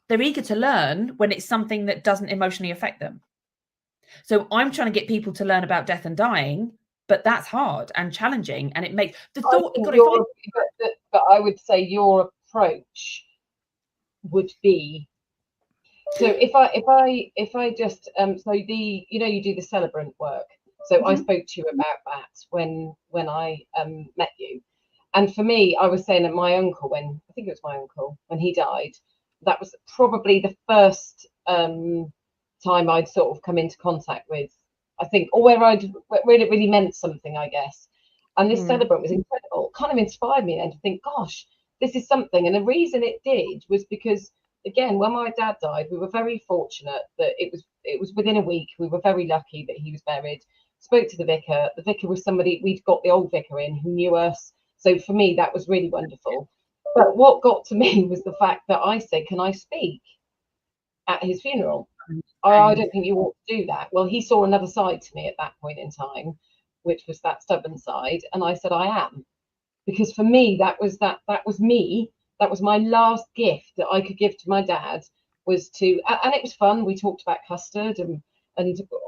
They're eager to learn when it's something that doesn't emotionally affect them. So I'm trying to get people to learn about death and dying, but that's hard and challenging. And it makes the thought. But I would say your approach would be, so if I just so the you do the celebrant work. So I spoke to you about that when I met you. And for me, I was saying that my uncle, when he died, that was probably the first time I'd sort of come into contact with, I think, or where it really meant something, I guess. And this celebrant was incredible, kind of inspired me then to think, gosh, this is something. And the reason it did was because again, when my dad died, we were very fortunate that it was within a week. We were very lucky that he was buried. Spoke to the vicar. The vicar was somebody, we'd got the old vicar in who knew us. So for me, that was really wonderful. But what got to me was the fact that I said, can I speak at his funeral? I don't think you ought to do that. Well, he saw another side to me at that point in time, which was that stubborn side. And I said, I am. Because for me, that was me. That was my last gift that I could give to my dad, was to, and it was fun. We talked about custard and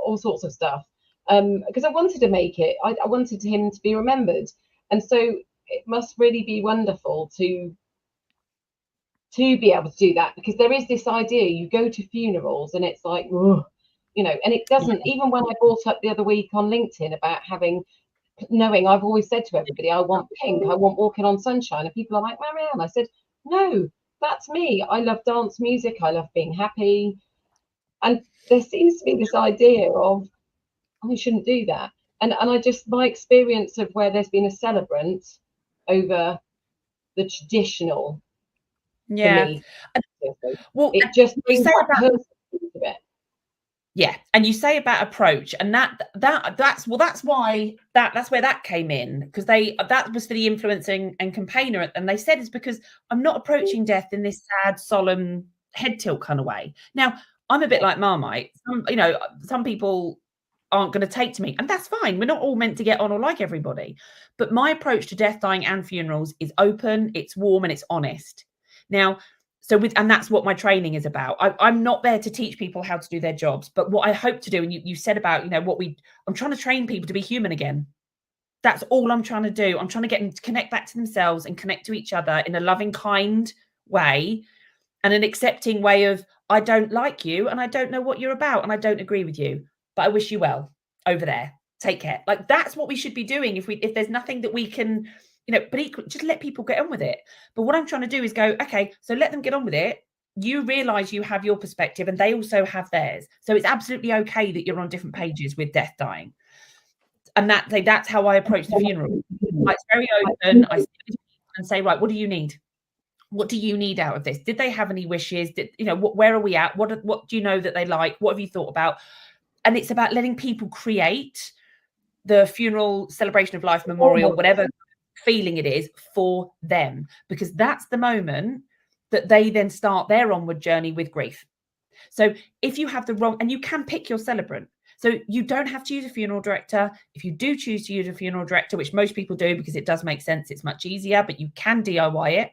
all sorts of stuff. Because I wanted to make it, I wanted him to be remembered. And so it must really be wonderful to be able to do that, because there is this idea, you go to funerals and it's like, ugh, you know, and it doesn't, even when I brought up the other week on LinkedIn about knowing, I've always said to everybody, I want pink, I want Walking on Sunshine, and people are like, Marianne, I said, no, that's me. I love dance music, I love being happy. And there seems to be this idea of, I shouldn't do that. And I just, my experience of where there's been a celebrant over the traditional, for me, well, it just brings that person into it. Yeah, and you say about approach, and that's why that's where that came in, because that was for the influencing and campaigner, and they said it's because I'm not approaching death in this sad, solemn, head tilt kind of way. Now, I'm a bit like Marmite. Some people aren't going to take to me, and that's fine. We're not all meant to get on or like everybody, but my approach to death, dying, and funerals is open, it's warm, and it's honest. Now, and that's what my training is about. I'm not there to teach people how to do their jobs, but what I hope to do, and you said about, I'm trying to train people to be human again. That's all I'm trying to do. I'm trying to get them to connect back to themselves and connect to each other in a loving, kind way, and an accepting way of, I don't like you and I don't know what you're about and I don't agree with you, but I wish you well over there. Take care. Like, that's what we should be doing if there's nothing that we can, but equally, just let people get on with it. But what I'm trying to do is go, okay, so let them get on with it. You realize you have your perspective and they also have theirs. So it's absolutely okay that you're on different pages with death, dying. And that's how I approach the funeral. It's very open. I and say, right, what do you need? What do you need out of this? Did they have any wishes? Where are we at? What do you know that they like? What have you thought about? And it's about letting people create the funeral, celebration of life, memorial, whatever feeling it is for them, because that's the moment that they then start their onward journey with grief. So if you have the wrong, and you can pick your celebrant, so you don't have to use a funeral director. If you do choose to use a funeral director, which most people do because it does make sense, it's much easier, but you can DIY it.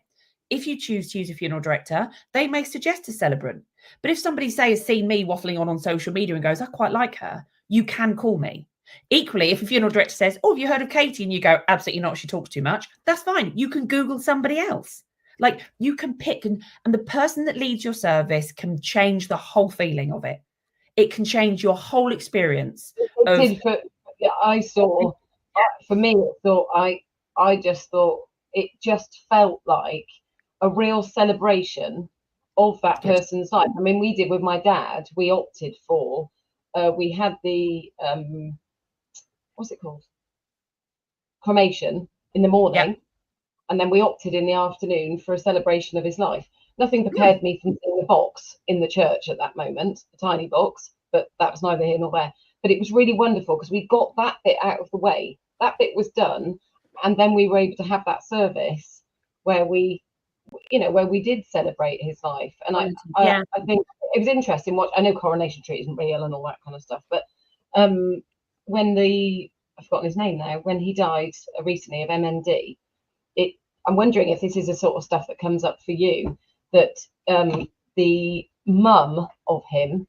If you choose to use a funeral director, they may suggest a celebrant. But if somebody, say, has seen me waffling on social media and goes, I quite like her, you can call me. Equally, if a funeral director says, oh, have you heard of Katie? And you go, absolutely not, she talks too much. That's fine. You can Google somebody else. Like, you can pick, and the person that leads your service can change the whole feeling of it. It can change your whole experience. I just thought it just felt like a real celebration of that person's life. I mean, we did with my dad, we opted for, we had the, what's it called? Cremation in the morning. And then we opted in the afternoon for a celebration of his life. Nothing prepared me from seeing the box in the church at that moment, a tiny box, but that was neither here nor there. But it was really wonderful because we got that bit out of the way. That bit was done. And then we were able to have that service where we did celebrate his life. And I think it was interesting. I know Coronation Street isn't real and all that kind of stuff, but when I've forgotten his name now, when he died recently of MND, I'm wondering if this is the sort of stuff that comes up for you, that the mum of him,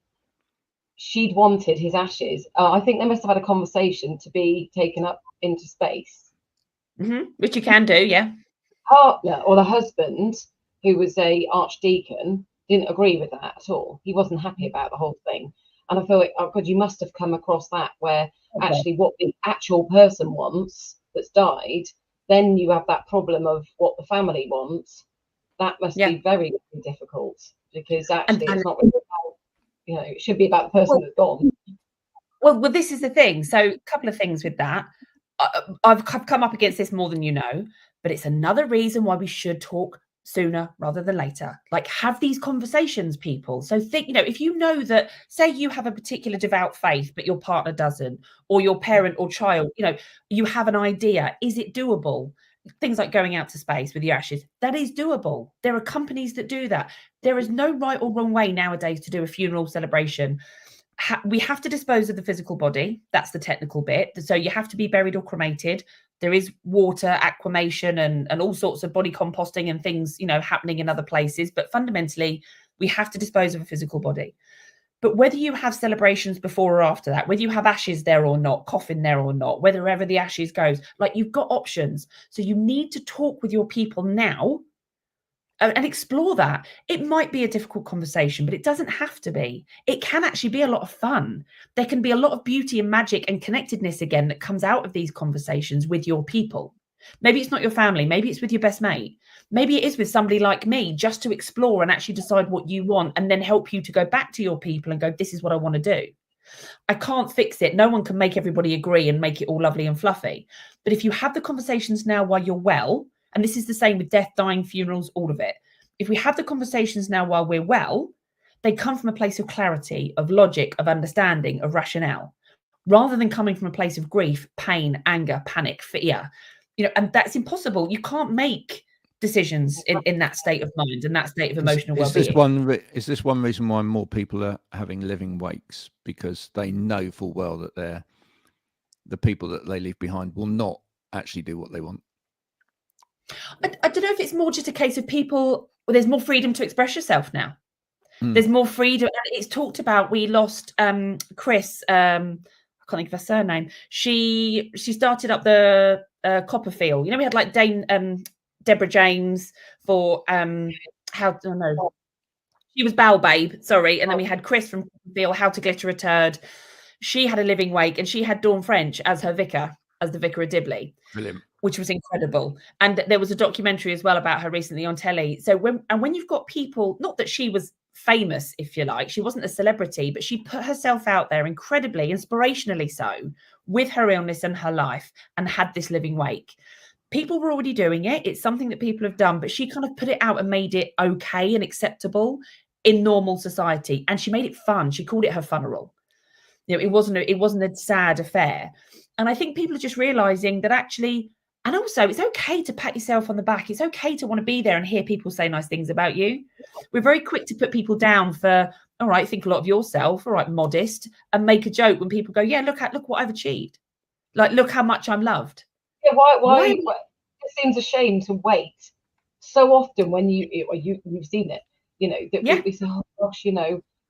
she'd wanted his ashes. I think they must have had a conversation to be taken up into space. Mm-hmm. Which you can do, yeah. Partner or the husband, who was a archdeacon, didn't agree with that at all. He wasn't happy about the whole thing. And I thought, oh God, you must have come across that where actually what the actual person wants that's died, then you have that problem of what the family wants. That must be very, very difficult, because actually it's not really about, it should be about the person that's gone. Well, this is the thing. So a couple of things with that. I've come up against this more than you know, but it's another reason why we should talk sooner rather than later. Like, have these conversations, people. So think, if you know that, say you have a particular devout faith, but your partner doesn't, or your parent or child, you have an idea. Is it doable? Things like going out to space with your ashes, that is doable. There are companies that do that. There is no right or wrong way nowadays to do a funeral celebration. We have to dispose of the physical body. That's the technical bit. So you have to be buried or cremated. There is water, aquamation, and all sorts of body composting and things, happening in other places. But fundamentally, we have to dispose of a physical body. But whether you have celebrations before or after that, whether you have ashes there or not, coffin there or not, wherever the ashes goes, like, you've got options. So you need to talk with your people now and explore that. It might be a difficult conversation, but it doesn't have to be. It can actually be a lot of fun. There can be a lot of beauty and magic and connectedness again that comes out of these conversations with your people. Maybe it's not your family. Maybe it's with your best mate. Maybe it is with somebody like me, just to explore and actually decide what you want, and then help you to go back to your people and go, this is what I want to do. I can't fix it. No one can make everybody agree and make it all lovely and fluffy. But if you have the conversations now while you're well, and this is the same with death, dying, funerals, all of it. If we have the conversations now while we're well, they come from a place of clarity, of logic, of understanding, of rationale, rather than coming from a place of grief, pain, anger, panic, fear. And that's impossible. You can't make decisions in that state of mind and that state of emotional well-being. Is this one reason why more people are having living wakes? Because they know full well that the people that they leave behind will not actually do what they want. I don't know if it's more just a case of people, there's more freedom to express yourself now. There's more freedom. And it's talked about, we lost Chris, I can't think of her surname. She started up the Copperfield. We had like Deborah James for she was Belle Babe, sorry. And then we had Chris from Copperfield, How to Glitter a Turd. She had a living wake, and she had Dawn French as her vicar, as the vicar of Dibley. Brilliant. Which was incredible. And there was a documentary as well about her recently on telly. So when you've got people, not that she was famous, if you like, she wasn't a celebrity, but she put herself out there incredibly, inspirationally so, with her illness and her life, and had this living wake. People were already doing it. It's something that people have done, but she kind of put it out and made it okay and acceptable in normal society. And she made it fun. She called it her funeral. It wasn't a sad affair. And I think people are just realizing that actually, and also it's okay to pat yourself on the back. It's okay to want to be there and hear people say nice things about you. We're very quick to put people down for, all right, think a lot of yourself, all right, modest, and make a joke when people go, yeah, look what I've achieved. Like, look how much I'm loved. Yeah, why it seems a shame to wait so often when you've seen it, that we say, oh gosh,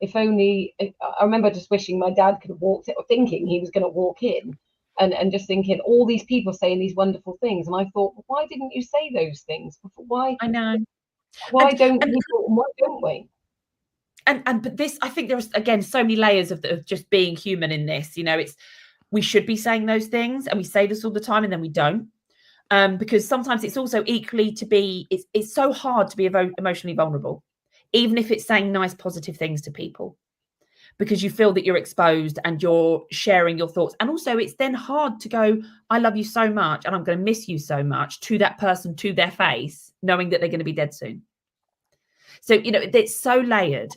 if only, I remember just wishing my dad could have walked it, or thinking he was going to walk in. And just thinking, all these people saying these wonderful things, and I thought, well, why didn't you say those things before? Why? I know. Why don't we? But this, I think there's again so many layers of just being human in this. We should be saying those things, and we say this all the time, and then we don't, because sometimes it's also equally it's so hard to be emotionally vulnerable, even if it's saying nice, positive things to people. Because you feel that you're exposed and you're sharing your thoughts. And also it's then hard to go, I love you so much and I'm going to miss you so much, to that person, to their face, knowing that they're going to be dead soon. So, it's so layered,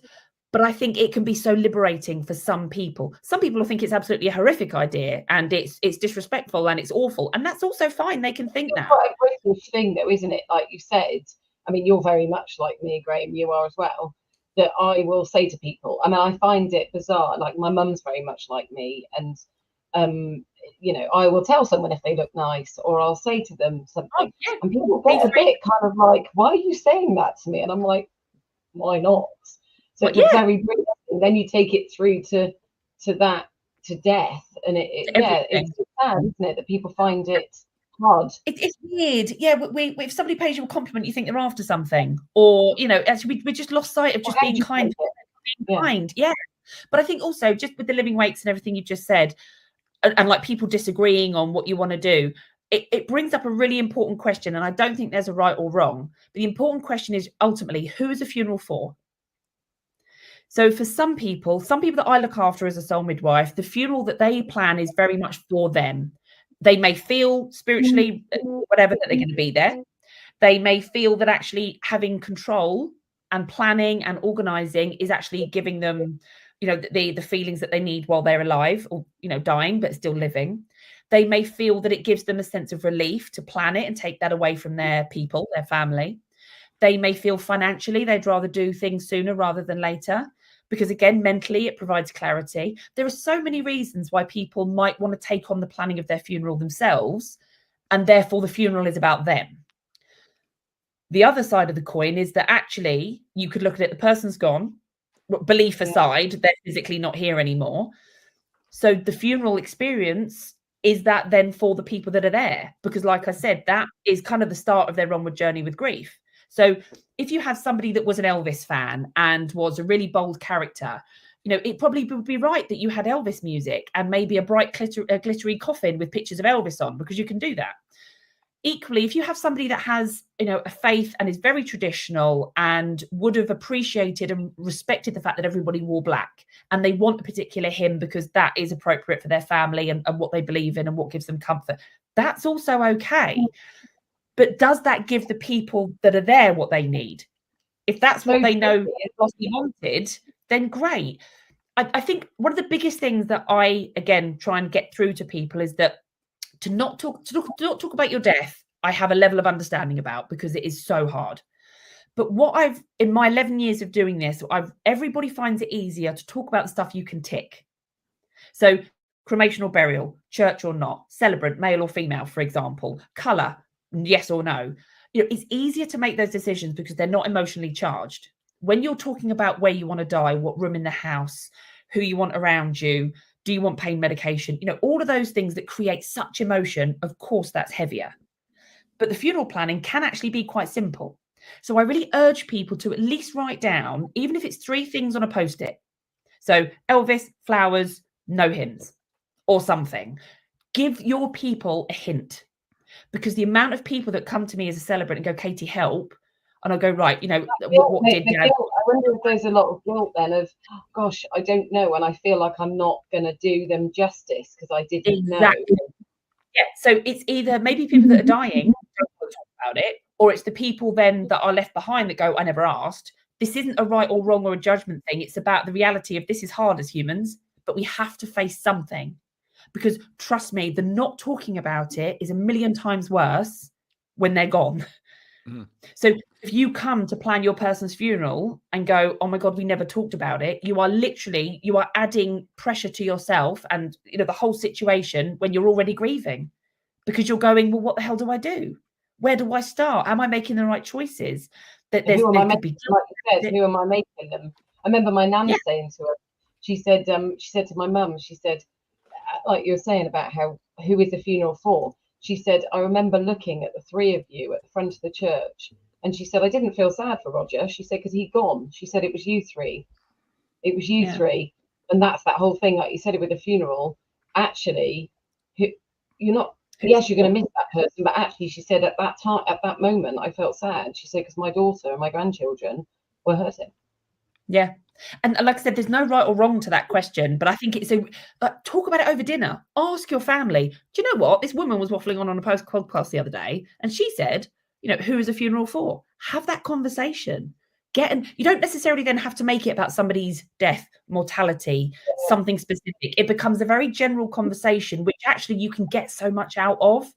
but I think it can be so liberating for some people. Some people will think it's absolutely a horrific idea and it's disrespectful and it's awful. And that's also fine. They can think that. It's quite a British thing though, isn't it? Like you said, I mean, you're very much like me, Graham, you are as well. That I will say to people, I mean, I find it bizarre. Like, my mum's very much like me, and I will tell someone if they look nice, or I'll say to them something, and people get a bit kind of like, "Why are you saying that to me?" And I'm like, "Why not?" So it's very British. Then you take it through to death, and it's sad, isn't it, that people find it hard. It's weird. Yeah, if somebody pays you a compliment, you think they're after something, or actually we just lost sight of just being kind. Kind, yeah. But I think also just with the living wakes and everything you just said, and like people disagreeing on what you want to do, it brings up a really important question. And I don't think there's a right or wrong. But the important question is ultimately, who is a funeral for? So for some people that I look after as a soul midwife, the funeral that they plan is very much for them. They may feel spiritually, whatever, that they're going to be there. They may feel that actually having control and planning and organizing is actually giving them, you know, the feelings that they need while they're alive, or, you know, dying but still living. They may feel that it gives them a sense of relief to plan it and take that away from their people, their family. They may feel financially they'd rather do things sooner rather than later, because again, mentally it provides clarity. There are so many reasons why people might want to take on the planning of their funeral themselves, and therefore the funeral is about them. The other side of the coin is that actually you could look at it, the person's gone, belief aside, they're physically not here anymore. So the funeral experience is that then for the people that are there, because like I said, that is kind of the start of their onward journey with grief. So if you have somebody that was an Elvis fan and was a really bold character, you know, it probably would be right that you had Elvis music and maybe a bright glittery coffin with pictures of Elvis on, because you can do that. Equally, if you have somebody that has, you know, a faith and is very traditional and would have appreciated and respected the fact that everybody wore black, and they want a particular hymn because that is appropriate for their family and what they believe in and what gives them comfort, that's also okay. But does that give the people that are there what they need? If that's what they know Flossie wanted, then great. I think one of the biggest things that I, again, try and get through to people is that to not talk about your death, I have a level of understanding about, because it is so hard. But what I've, in my 11 years of doing this, everybody finds it easier to talk about the stuff you can tick. So cremation or burial, church or not, celebrant, male or female, for example, colour, yes or no. You know, it's easier to make those decisions because they're not emotionally charged. When you're talking about where you want to die, what room in the house, who you want around you, do you want pain medication? You know, all of those things that create such emotion, of course, that's heavier. But the funeral planning can actually be quite simple. So I really urge people to at least write down, even if it's 3 things on a Post-it. So Elvis, flowers, no hymns, or something. Give your people a hint, because the amount of people that come to me as a celebrant and go, Katie, help. And I'll go, right, you know, what did Dad? I wonder if there's a lot of guilt then of, oh, gosh, I don't know. And I feel like I'm not going to do them justice because I didn't know. Yeah. So it's either maybe people that are dying don't want to talk about it, or it's the people then that are left behind that go, I never asked. This isn't a right or wrong or a judgment thing. It's about the reality of this is hard as humans, but we have to face something. Because trust me, the not talking about it is a million times worse when they're gone. Mm. So if you come to plan your person's funeral and go, oh my God, we never talked about it, you are adding pressure to yourself and, you know, the whole situation when you're already grieving, because you're going, well, what the hell do I do? Where do I start? Am I making the right choices? Who am I making? Like you said, who am I making them? I remember my nan saying to her, she said to my mum, she said, like you were saying about who is the funeral for? She said, I remember looking at the 3 of you at the front of the church, and she said, I didn't feel sad for Roger. She said, because he'd gone. She said, it was you 3. It was you 3. And that's that whole thing, like you said it with a funeral. Actually, you're not, yes, you're going to miss that person, but actually, she said, at that time, at that moment, I felt sad. She said, because my daughter and my grandchildren were hurting. Yeah. And like I said, there's no right or wrong to that question, but I think it's talk about it over dinner. Ask your family. Do you know what? This woman was waffling on a podcast the other day, and she said, you know, who is a funeral for? Have that conversation. You don't necessarily then have to make it about somebody's death, mortality, something specific. It becomes a very general conversation, which actually you can get so much out of.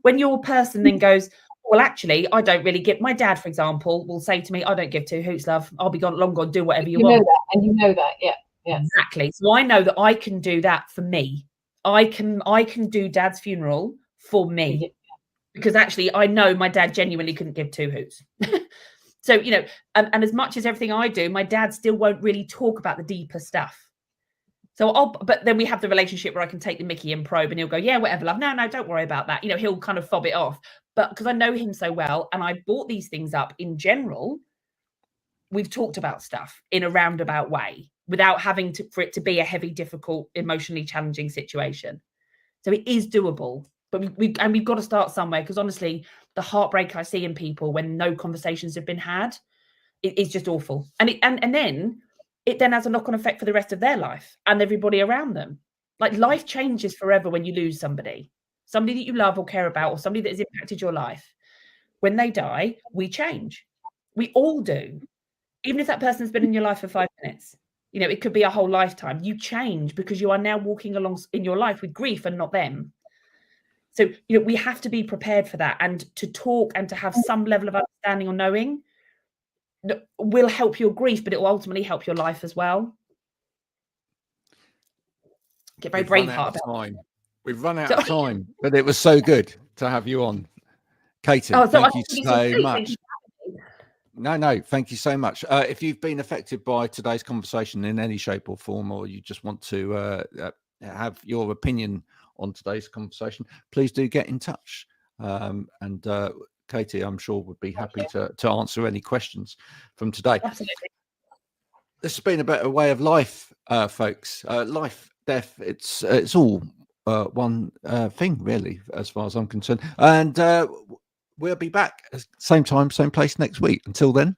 When your person then goes, well, actually, I don't really give. My dad, for example, will say to me, I don't give 2 hoots, love. I'll be gone, long gone, do whatever you want. Know that, and you know that, yeah. Exactly. So I know that I can do that for me. I can do Dad's funeral for me. Yeah. Because actually, I know my dad genuinely couldn't give 2 hoots. So, you know, and as much as everything I do, my dad still won't really talk about the deeper stuff. So but then we have the relationship where I can take the Mickey and probe, and he'll go, yeah, whatever, love. No, don't worry about that. You know, he'll kind of fob it off. But because I know him so well, and I brought these things up in general, we've talked about stuff in a roundabout way without having for it to be a heavy, difficult, emotionally challenging situation. So it is doable, but we've got to start somewhere, because honestly, the heartbreak I see in people when no conversations have been had, it's just awful. And then it then has a knock-on effect for the rest of their life and everybody around them. Like, life changes forever when you lose somebody that you love or care about, or somebody that has impacted your life. when they die, we change. We all do. Even if that person's been in your life for 5 minutes, you know, it could be a whole lifetime. You change because you are now walking along in your life with grief and not them. So, you know, we have to be prepared for that, and to talk and to have some level of understanding or knowing will help your grief, but it will ultimately help your life as well. Get very brave heart about time. We've run out of time, but it was so good to have you on, Katie. Thank you so much. No, thank you so much. If you've been affected by today's conversation in any shape or form, or you just want to have your opinion on today's conversation, please do get in touch. And Katie, I'm sure, would be happy to answer any questions from today. Absolutely. This has been a better way of life, folks. Life, death, it's all one thing, really, as far as I'm concerned. And we'll be back same time, same place next week. Until then,